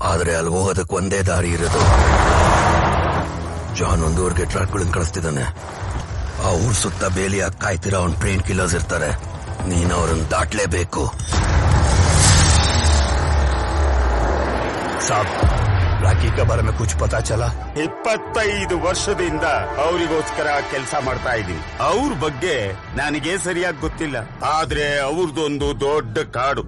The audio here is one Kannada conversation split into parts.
ಆದ್ರೆ ಅಲ್ಲಿ ಹೋಗೋದಕ್ಕೆ ಒಂದೇ ದಾರಿ ಇರೋದು. ಜಾನ್ ಒಂದು ಊರಿಗೆ ಟ್ರಕ್ಗಳನ್ನ ಕಳಿಸ್ತಿದ್ದಾನೆ. ಆ ಊರ್ ಸುತ್ತ ಬೇಲಿಯಾಗಿ ಕಾಯ್ತಿರೋ ಅವ್ನ್ ಟ್ರೈನ್ ಕಿಲ್ಲರ್ಸ್ ಇರ್ತಾರೆ. ನೀನ್ ಅವ್ರನ್ನ ದಾಟ್ಲೇಬೇಕು. ಸಾಬ್, ರಾಕಿ ಕ ಬಾರೆ में कुछ पता चला? 25 ವರ್ಷದಿಂದ ಅವರಿಗೋಸ್ಕರ ಕೆಲಸ ಮಾಡ್ತಾ ಇದ್ದೀನಿ. ಅವ್ರ ಬಗ್ಗೆ ನನಗೆ ಸರಿಯಾಗಿ ಗೊತ್ತಿಲ್ಲ. ಆದ್ರೆ ಅವ್ರದೊಂದು ದೊಡ್ಡ ಕಾಡು.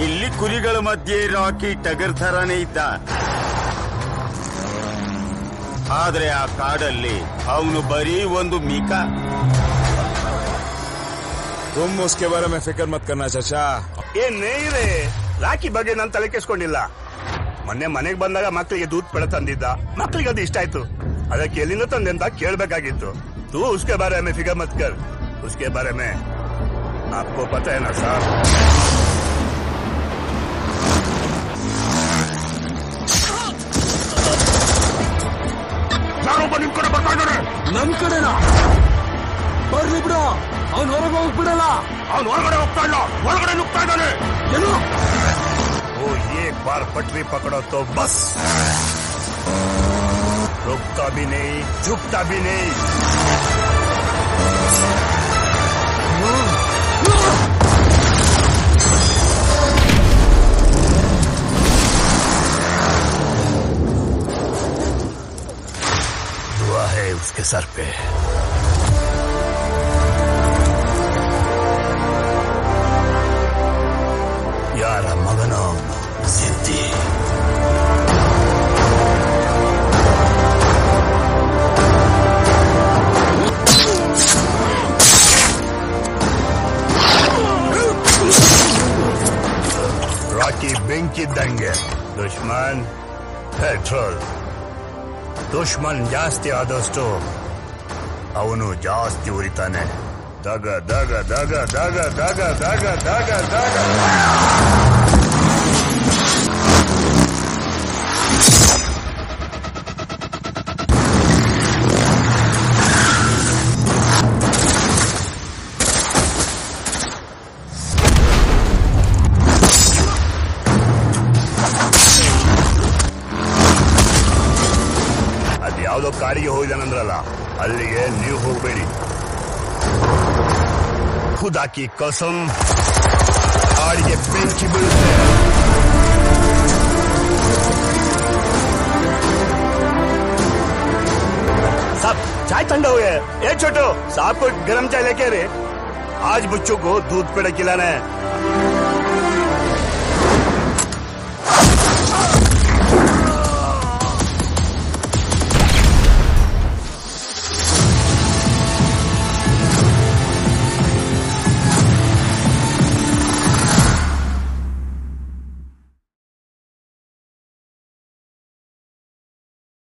ಇಲ್ಲಿ ಕುರಿಗಳ ಮಧ್ಯೆ ರಾಕಿ ಟಗರ್ ಥರಾನೇ ಇದ್ದ. ಆದ್ರೆ ಆ ಕಾಡಲ್ಲಿ ಅವನು ಬರೀ ಒಂದು ಮೀಕ. तुम उसके बारे में फिक्र मत करना चाचा. ಏನೇ ರಾಕಿ ಬಗ್ಗೆ ನಾನು ತಲೆ ಕೆಸ್ಕೊಂಡಿಲ್ಲ. ಮೊನ್ನೆ ಮನೆಗೆ ಬಂದಾಗ ಮಕ್ಕಳಿಗೆ ದೂದ್ ಪೆಡ ತಂದಿದ್ದ. ಮಕ್ಕಳಿಗೆ ಅದು ಇಷ್ಟ ಆಯ್ತು. ಅದಕ್ಕೆ ಎಲ್ಲಿಂದ ತಂದೆ ಅಂತ ಕೇಳಬೇಕಾಗಿತ್ತು. तू उसके बारे में फिक्र मत कर. उसके बारे में आपको पता है ना साहब. ಯಾರೊಬ್ಬ ನಿಮ್ ಕಡೆ ಬರ್ತಾ ಇದ್ದಾರೆ. ನಮ್ ಕಡೆನಾ? ಬರ್ಲಿ ಬಿಡು, ಅವ್ನು ಹೊರಗೆ ಹೋಗ್ಬಿಡಲ್ಲ. ಅವ್ನು ಹೊರಗಡೆ ಹೋಗ್ತಾ ಇಲ್ಲ, ಒಳಗಡೆ ನುಗ್ತಾ ಇದ್ದಾನೆ. ಏನು? वो एक बार पटरी पकड़ो तो बस रुकता भी नहीं, झुकता भी नहीं. दुआ है उसके सर पे. यार मगनो जिद्दी. ರಾಕಿ ಬೆಂಕಿದ್ದಂಗೆ. ದುಶ್ಮನ್ ಪೆಟ್ರೋಲ್. ದುಶ್ಮನ್ ಜಾಸ್ತಿ ಆದಷ್ಟು ಅವನು ಜಾಸ್ತಿ ಉರಿತಾನೆ. ದಗ ದಗ ದಗ ದಗ ದಗ ದಗ ದಗ ದಗ. ಅದ್ಯಾವುದೋ ಕಾಡಿಗೆ ಹೋಗಿದಾನಂದ್ರಲ್ಲ, ಅಲ್ಲಿಗೆ ನೀವು ಹೋಗಬೇಡಿ. खुदा की कसम गाड़ी बेंची बೀಳುತ್ತೆ. साहब चाय ठंडा हुआ है. ए छोटो, साहब को गरम चाय लेके रे. आज बच्चों को दूध पेड़ा खिलाना है.